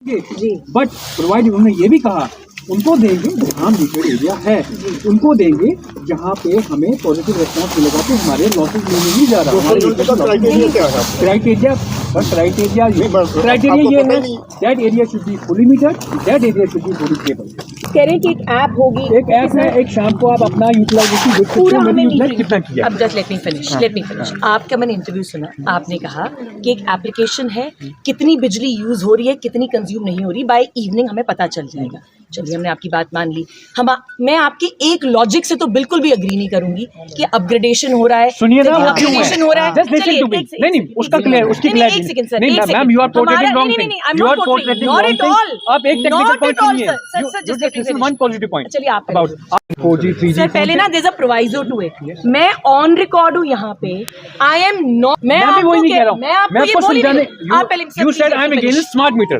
Ji. But provide उन्होंने ये भी कहा उनको देंगे जहाँ मीटेड एरिया है, उनको देंगे जहाँ पे हमें पॉजिटिव रेस्पॉन्स मिलेगा तो हमारे लॉसेस लेने नहीं जा रहा। क्राइटेरिया ये है that area should be fully metered, that area should be fully stable. कह रहे हैं कि एक ऐप होगी, एक ऐप है, एक शाम को आप अपना यूटिलाइजेशन देख सकते हो मैंने यूटिलाइज कितना किया। अब जस्ट लेट मी फिनिश। आपका मैंने इंटरव्यू सुना, आपने कहा कि एक एप्लीकेशन है, कितनी बिजली यूज हो रही है, कितनी कंज्यूम नहीं हो रही, बाय इवनिंग हमें पता चल जाएगा। चलिए हमने आपकी बात मान ली। मैं आपके एक लॉजिक से तो बिल्कुल भी अग्री नहीं करूंगी कि अपग्रेडेशन हो रहा है। सुनिए ना, अपग्रेडेशन हो रहा है। नहीं उसका क्लियर, उसकी क्लियर एक सेकंड सर, नहीं ma'am, you are portraying wrong thing, you are portraying wrong thing. आप एक टेक्निकल पॉइंट सुनिए, this is one positive point. चलिए आप अबाउट 4G 3G सर पहले ना there is a proviso to it. मैं ऑन रिकॉर्ड हूं यहाँ पे, आई एम नॉट, मैं आपको नहीं कह रहा हूं, मैं आपको समझाने, आप पहले you said I am against smart meter.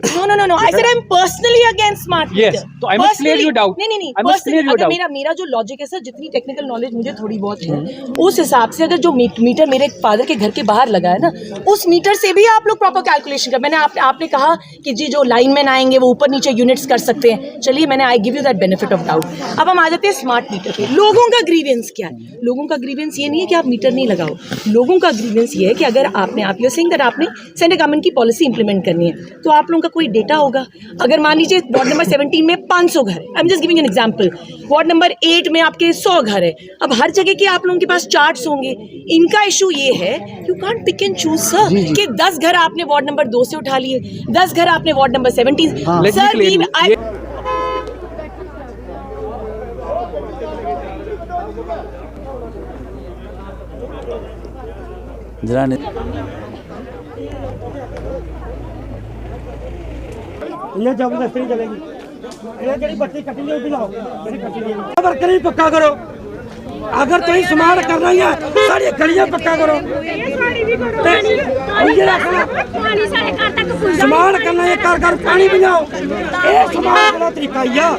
No I said I am personally against smart meter. Yes, तो I must clear your doubt. नहीं मेरा जो लॉजिक है सर, जितनी टेक्निकल नॉलेज मुझे थोड़ी बहुत है, उस हिसाब से अगर जो मीटर मेरे फादर के घर के बाहर लगा है ना, उस मीटर से भी आप लोग प्रॉपर कैलकुलेशन कर। मैंने आपने कहा कि जी जो लाइनमैन आएंगे वो ऊपर नीचे यूनिट्स कर सकते हैं। चलिए मैंने I give you that benefit of doubt. अब हम आ जाते हैं स्मार्ट मीटर पे। लोगों का ग्रीवेंस क्या है? लोगों का ग्रीवेंस ये नहीं है कि आप मीटर नहीं लगाओ, लोगों का ग्रीवेंस ये है कि अगर आपने यू आर सेइंग दैट आपने सेंट्रल गवर्नमेंट की पॉलिसी इंप्लीमेंट करनी है, तो आप लोगों का कोई डेटा होगा। अगर मान लीजिए वार्ड नंबर 17 में 500 घर है, I am just giving an example, ward number 8 में आपके 100 घर है, अब हर जगह के आप लोगों के पास चार्ट्स होंगे। इनका इशू ये है, you can't pick and choose sir, कि 10 घर आपने वार्ड नंबर 2 से उठा लिए, 10 घर आपने वार्ड नंबर 17 सर। जरा ये जबरदस्ती नहीं चलेगी। ये जड़ी बत्ती कटी नहीं, लाओ वर्कर ही पक्का करो। अगर तुम स्मार्ट करना ही है, सारी गलियां पक्का करो। स्मार्ट करना है, कर कर पानी भी लाओ। ये स्मार्ट वाला तरीका ही है।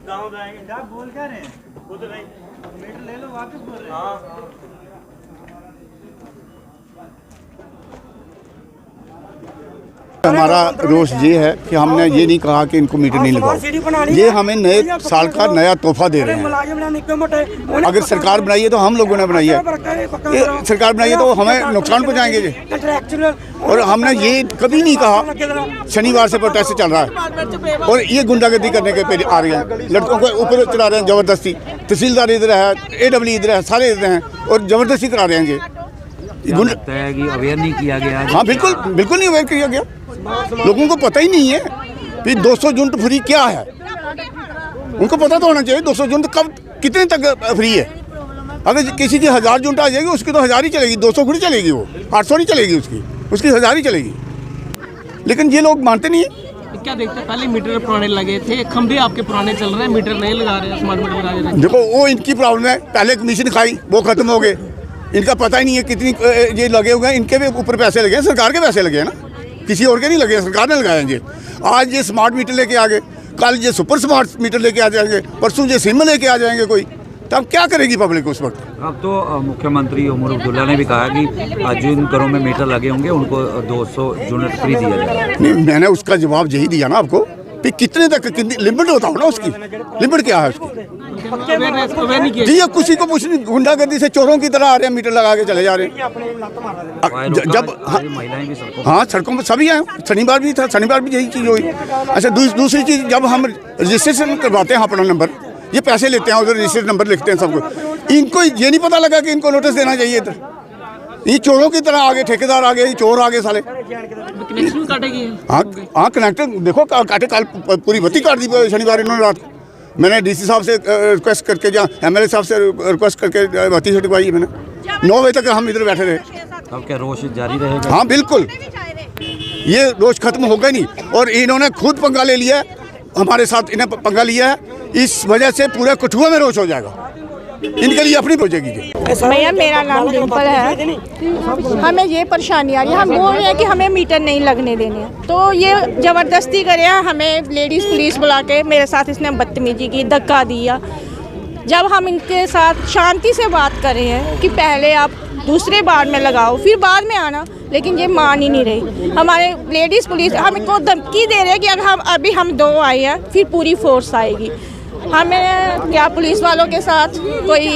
गाँव जाएंगे, जा बोल क्या रहे हैं, खुद नहीं मीटर ले लो, वापस बोल रहे हैं। हमारा रोष ये है कि हमने ये नहीं कहा कि इनको मीटर नहीं लगाओ, ये हमें नए साल का नया तोहफा दे रहे हैं। अगर सरकार बनाई है तो हम लोगों ने बनाई है, ये सरकार बनाई है तो हमें नुकसान पहुंचाएंगे जी। और हमने ये कभी नहीं कहा। शनिवार से प्रोटेस्ट चल रहा है और ये गुंडागर्दी करने के पे आ रहे हैं, लड़कों को ऊपर चढ़ा रहे हैं जबरदस्ती। तहसीलदार इधर है, AW इधर है, सारे इधर हैं और जबरदस्ती करा रहे हैं ये। लगता है कि अवेयर नहीं किया गया। हाँ बिल्कुल नहीं अवेयर किया गया, लोगों को पता ही नहीं है कि 200 यूनिट फ्री क्या है। उनको पता तो होना चाहिए 200 यूनिट कब कितने तक फ्री है। अगर किसी की 1000 यूनिट आ जाएगी, उसकी तो 1000 ही चलेगी, 200 थोड़ी चलेगी, वो 800 नहीं चलेगी, उसकी 1000 ही चलेगी। लेकिन ये लोग मानते नहीं है। क्या देखते हैं, पहले मीटर पुराने लगे थे, खंभे आपके पुराने चल रहे हैं, मीटर नहीं लगा रहे हैं, स्मार्ट मीटर लगा रहे हैं। देखो वो इनकी प्रॉब्लम है, पहले कमीशन खाई वो खत्म हो गए, इनका पता ही नहीं है कितनी ये लगे हुए हैं। इनके भी ऊपर पैसे लगे हैं, सरकार के पैसे लगे हैं ना, किसी और के नहीं लगे, सरकार ने लगाए हैं ये। आज ये स्मार्ट मीटर लेके आ गए, कल ये सुपर स्मार्ट मीटर लेके आ जाएंगे, परसों ये सिम लेके आ जाएंगे कोई, तो अब क्या करेगी पब्लिक उस वक्त। अब तो मुख्यमंत्री उमर अब्दुल्ला ने भी कहा कि जिन घरों में मीटर लगे होंगे उनको 200 यूनिट फ्री दिया जाएगा। नहीं, मैंने उसका जवाब यही दिया ना आपको, कि कितने तक कितनी लिमिट होता हो ना, उसकी लिमिट क्या है उसकी जी। ये किसी को कुछ नहीं, गुंडागर्दी से चोरों की तरह आ रहे हैं, मीटर लगा के चले जा रहे हैं। जब हाँ सड़कों पर सभी हैं, शनिवार भी था, शनिवार भी यही चीज़ हुई। अच्छा दूसरी चीज़, जब हम रजिस्ट्रेशन करवाते हैं अपना नंबर, ये पैसे लेते हैं, उधर रजिस्ट्रेशन नंबर लिखते हैं सबको, इनको ये नहीं पता लगा कि इनको नोटिस देना चाहिए था। ये चोरों की तरह आगे, ठेकेदार आ गए, चोर आ गए साले। कनेक्शन काटेगी। हाँ कनेक्टर देखो काटे, कल पूरी बत्ती काट दी शनिवार इन्होंने रात को। मैंने DC साहब से रिक्वेस्ट करके, या MLA साहब से रिक्वेस्ट करके बत्ती छुटवाई है मैंने। 9 बजे तक हम इधर बैठे रहे। अब क्या रोष जारी रहेगा? हाँ बिल्कुल, ये रोष खत्म होगा ही नहीं। और इन्होंने खुद पंगा ले लिया है, हमारे साथ इन्हें पंगा लिया है, इस वजह से पूरे कठुआ में रोष हो जाएगा। इनके लिए अपनी प्रोजेक्ट कीजिए। भैया मेरा नाम डिम्पल है। हमें ये परेशानी आ रही है, हम बोल रहे हैं कि हमें मीटर नहीं लगने देने, तो ये ज़बरदस्ती करे हैं। हमें लेडीज़ पुलिस बुला के मेरे साथ इसने बदतमीजी की, धक्का दिया। जब हम इनके साथ शांति से बात कर रहे हैं कि पहले आप दूसरे बार में लगाओ फिर बाद में आना, लेकिन ये मान ही नहीं रही। हमारे लेडीज़ पुलिस हमको धमकी दे रहे हैं कि अगर हम 2 आए हैं फिर पूरी फोर्स आएगी। हमें क्या पुलिस वालों के साथ कोई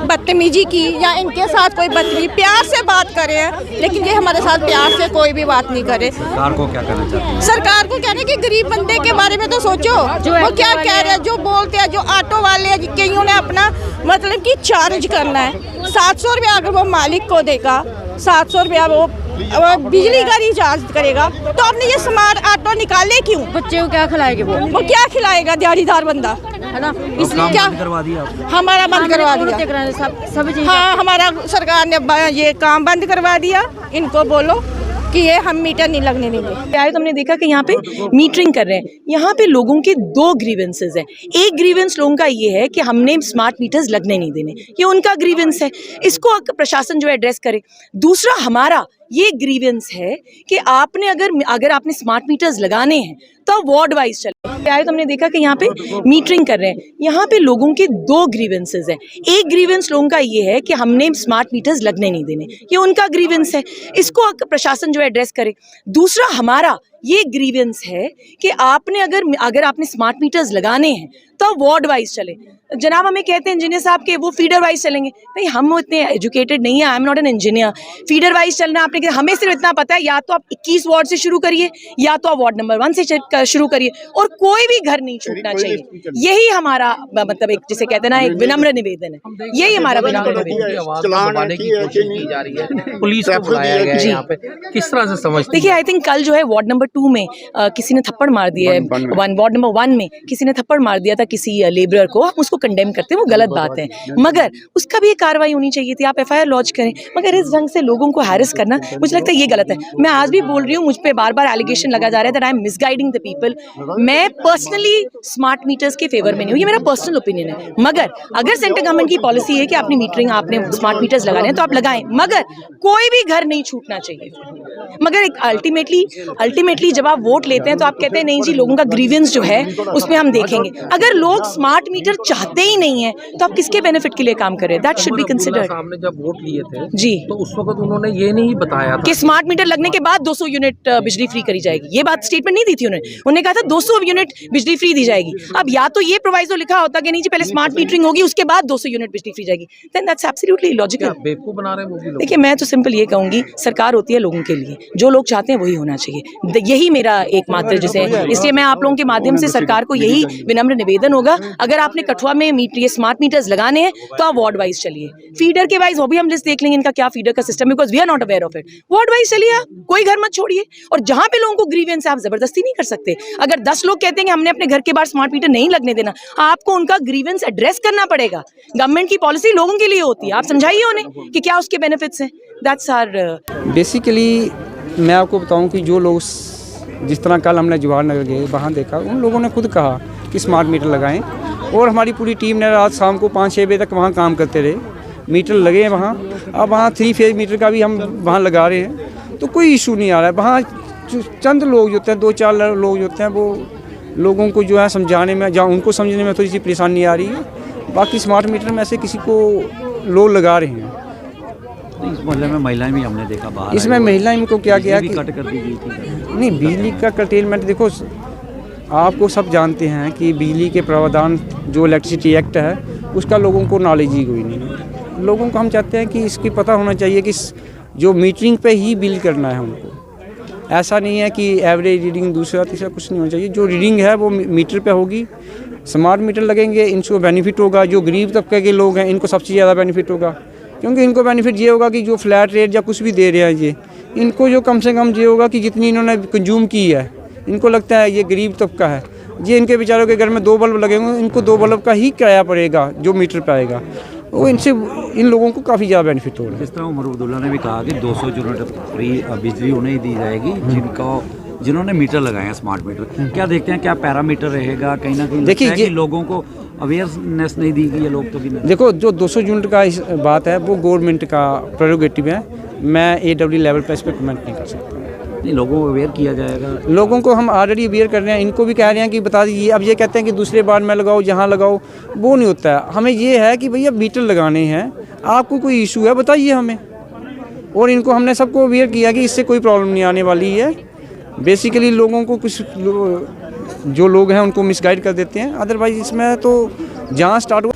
बदतमीजी की या इनके साथ कोई बदतमीजी, प्यार से बात करे हैं, लेकिन ये हमारे साथ प्यार से कोई भी बात नहीं करे। सरकार को क्या कहना चाहते हैं? सरकार को कहने कि गरीब बंदे के बारे में तो सोचो, वो क्या कह रहे हैं, जो बोलते हैं, जो ऑटो वाले हैं, कईयों ने अपना मतलब कि चार्ज करना है 700 रुपया, अगर वो मालिक को देगा 700 रुपया वो बिजली का रिचार्ज करेगा, तो आपने ये स्मार्ट ऑटो निकाले क्यों? बच्चे को क्या खिलाएगा? वो क्या खिलाएगा दिहाड़ीदार बंदा, है ना? इसलिए क्या करवा दिया आपने? हमारा बंद करवा दिया। हाँ, हमारा सरकार ने ये काम बंद करवा दिया। इनको बोलो कि ये हम मीटर नहीं लगने देंगे। आए तो हमने देखा कि यहाँ पे मीटरिंग कर रहे हैं। यहाँ पे लोगों के 2 ग्रीवेंसेस हैं। एक ग्रीवेंस लोगों का ये है कि हमने स्मार्ट मीटर्स लगने नहीं देने, ये उनका ग्रीवेंस है, इसको प्रशासन जो एड्रेस करे। दूसरा हमारा ये ग्रीवेंस है कि आपने अगर आपने स्मार्ट मीटर्स लगाने हैं तो वार्ड वाइज चले। आए तो हमने देखा कि यहाँ पे मीटरिंग कर रहे हैं। यहाँ पे लोगों के 2 ग्रीवेंसेस हैं। एक ग्रीवेंस लोगों का ये है कि हमने स्मार्ट मीटर्स लगने नहीं देने, ये उनका ग्रीवेंस है, इसको प्रशासन जो एड्रेस करे। दूसरा हमारा ये ग्रीवेंस है कि आपने अगर आपने स्मार्ट मीटर्स लगाने हैं तो वार्ड वाइज चले। जनाब हमें कहते हैं इंजीनियर साहब के वो फीडर वाइज चलेंगे। भाई हम इतने एजुकेटेड नहीं है, I am not an engineer. Feeder wise चलना आपने, हमें सिर्फ इतना पता है, या तो आप 21 वार्ड से शुरू करिए या तो आप वार्ड नंबर 1 से शुरू करिए, और कोई भी घर नहीं छूटना चाहिए। यही हमारा मतलब एक जिसे कहते हैं ना, एक विनम्र निवेदन है, यही हमारा विनम्र निवेदन है। पुलिस को बुलाया गया है यहाँ पे, किस तरह से समझते? देखिए, आई थिंक कल जो है वार्ड नंबर 2 में किसी ने थप्पड़ मार दिया है, वार्ड नंबर 1 में किसी ने थप्पड़ मार दिया था किसी लेबरर को। हम उसको कंडेम करते हैं, वो गलत बात है, मगर उसका भी एक कार्रवाई होनी चाहिए थी। आप FIR लॉन्च करें, मगर इस ढंग से लोगों को हैरेस करना मुझे लगता है ये गलत है। मैं आज भी बोल रही हूँ, मुझ पे बार-बार एलिगेशन लगा जा रहा है that I am misguiding the people. मैं पर्सनली स्मार्ट मीटर्स के फेवर में नहीं हूँ, ये मेरा पर्सनल ओपिनियन है। मगर अगर सेंट्रल गवर्नमेंट की पॉलिसी है कि आपने मीटरिंग, आपने स्मार्ट मीटर्स लगाने हैं तो आप लगाएं, मगर कोई भी घर नहीं छूटना चाहिए। मगर एक अल्टीमेटली जब आप वोट लेते हैं तो आप कहते हैं नहीं जी, लोगों का ग्रीवेंस जो है उसमें हम देखेंगे। अगर लोग स्मार्ट मीटर चाहते ही नहीं है तो आप किसके बेनिफिट के लिए काम कर रहे हैं? That should be considered. सामने जब वोट लिए थे जी, तो उस वक्त उन्होंने ये नहीं बताया था कि स्मार्ट मीटर लगने के बाद 200 यूनिट बिजली फ्री करी जाएगी। ये बात स्टेटमेंट नहीं दी थी उन्होंने कहा था 200 यूनिट बिजली फ्री दी जाएगी। अब या तो ये प्रोवाइजो लिखा होता कि नहीं जी, पहले स्मार्ट मीटरिंग होगी उसके बाद 200 यूनिट बिजली फ्री जाएगी, देन दैट्स एब्सोल्युटली इलॉजिकल। बेवकूफ बना रहे हैं वो भी लोग। देखिए, मैं तो सिंपल ये कहूंगी, सरकार होती है लोगों के लिए, जो लोग चाहते हैं वही होना चाहिए। यही मेरा एकमात्र जिसे, इसलिए मैं आप लोगों के माध्यम से सरकार को यही विनम्र निवेदन होगा, अगर आपने कठुआ में ये स्मार्ट मीटर्स लगाने हैं तो आप वार्ड वाइज चलिए। फीडर के वाइज वो भी हम लिस्ट देख लेंगे इनका क्या फीडर का system, because we are not aware of it. Ward wise चलिए, आप कोई घर मत छोड़िए। और जहां पे लोगों को ग्रीवेंस है, आप जबरदस्ती नहीं कर सकते। अगर 10 लोग कहते हैं कि हमने अपने घर के बाहर स्मार्ट मीटर नहीं लगने देना, आपको उनका ग्रीवेंस एड्रेस करना पड़ेगा। गवर्नमेंट की पॉलिसी लोगों के लिए होती है, आप समझाइए उन्हें कि क्या उसके बेनिफिट्स हैं। दैट्स आवर बेसिकली मैं आपको बताऊं कि जो लोग जिस तरह कल हमने जवाहर नगर गए, वहाँ देखा, उन लोगों ने खुद कहा कि स्मार्ट मीटर लगाएं, और हमारी पूरी टीम ने रात शाम को 5-6 बजे तक वहाँ काम करते रहे। मीटर लगे हैं वहाँ। अब वहाँ 3 फेज मीटर का भी हम वहाँ लगा रहे हैं, तो कोई इशू नहीं आ रहा है। वहाँ चंद लोग जो होते हैं, 2-4 लोग जो होते हैं, वो लोगों को जो है समझाने में, जहाँ उनको समझने में थोड़ी सी परेशानी आ रही है। बाकी स्मार्ट मीटर में से किसी को लोग लगा रहे हैं। इस मोहल्ले में महिलाएं भी हमने देखा बाहर, इसमें महिलाएं को क्या किया कि कट कर दी गई थी। नहीं, बिजली का कर्टेलमेंट देखो, आपको सब जानते हैं कि बिजली के प्रावधान जो इलेक्ट्रिसिटी एक्ट है उसका लोगों को नॉलेज ही कोई नहीं है। लोगों को हम चाहते हैं कि इसकी पता होना चाहिए कि जो मीटरिंग पे ही बिल करना है उनको। ऐसा नहीं है कि एवरेज रीडिंग दूसरा तीसरा कुछ नहीं होना चाहिए। जो रीडिंग है वो मीटर पे होगी। स्मार्ट मीटर लगेंगे, इनको बेनिफिट होगा। जो गरीब तबके के लोग हैं इनको सबसे ज़्यादा बेनिफिट होगा, क्योंकि इनको बेनिफिट ये होगा कि जो फ्लैट रेट या कुछ भी दे रहे हैं ये, इनको जो कम से कम ये होगा कि जितनी इन्होंने कंज्यूम की है, इनको लगता है ये गरीब तबका है, ये इनके बेचारों के घर में 2 बल्ब लगे होंगे, इनको 2 बल्ब का ही किराया पड़ेगा जो मीटर पे आएगा। वो इनसे इन लोगों को काफ़ी ज़्यादा बेनिफिट हो रहा है। जिस तरह उमर अब्दुल्ला ने भी कहा कि 200 यूनिट फ्री बिजली उन्हें दी जाएगी जिनका जिन्होंने मीटर लगाए हैं स्मार्ट मीटर, क्या देखते हैं क्या पैरामीटर रहेगा कहीं ना कहीं? देखिए, लगता है ये- कि लोगों को अवेयरनेस नहीं दी गई है, लोग तो भी नहीं। देखो जो 200 यूनिट का इस बात है वो गवर्नमेंट का प्रेरोगेटिव है, मैं AW लेवल पर इस पर कमेंट नहीं कर सकता। नहीं, लोगों को अवेयर किया जाएगा। लोगों को हम ऑलरेडी अवेयर कर रहे हैं, इनको भी कह रहे हैं कि बता दीजिए। अब ये कहते हैं कि दूसरे बार में लगाओ, यहाँ लगाओ, वो नहीं होता है। हमें ये है कि भैया मीटर लगाने हैं, आपको कोई इशू है बताइए हमें। और इनको हमने सबको अवेयर किया कि इससे कोई प्रॉब्लम नहीं आने वाली है। बेसिकली लोगों को कुछ जो लोग हैं उनको मिसगाइड कर देते हैं, अदरवाइज इसमें तो जहाँ स्टार्ट हुआ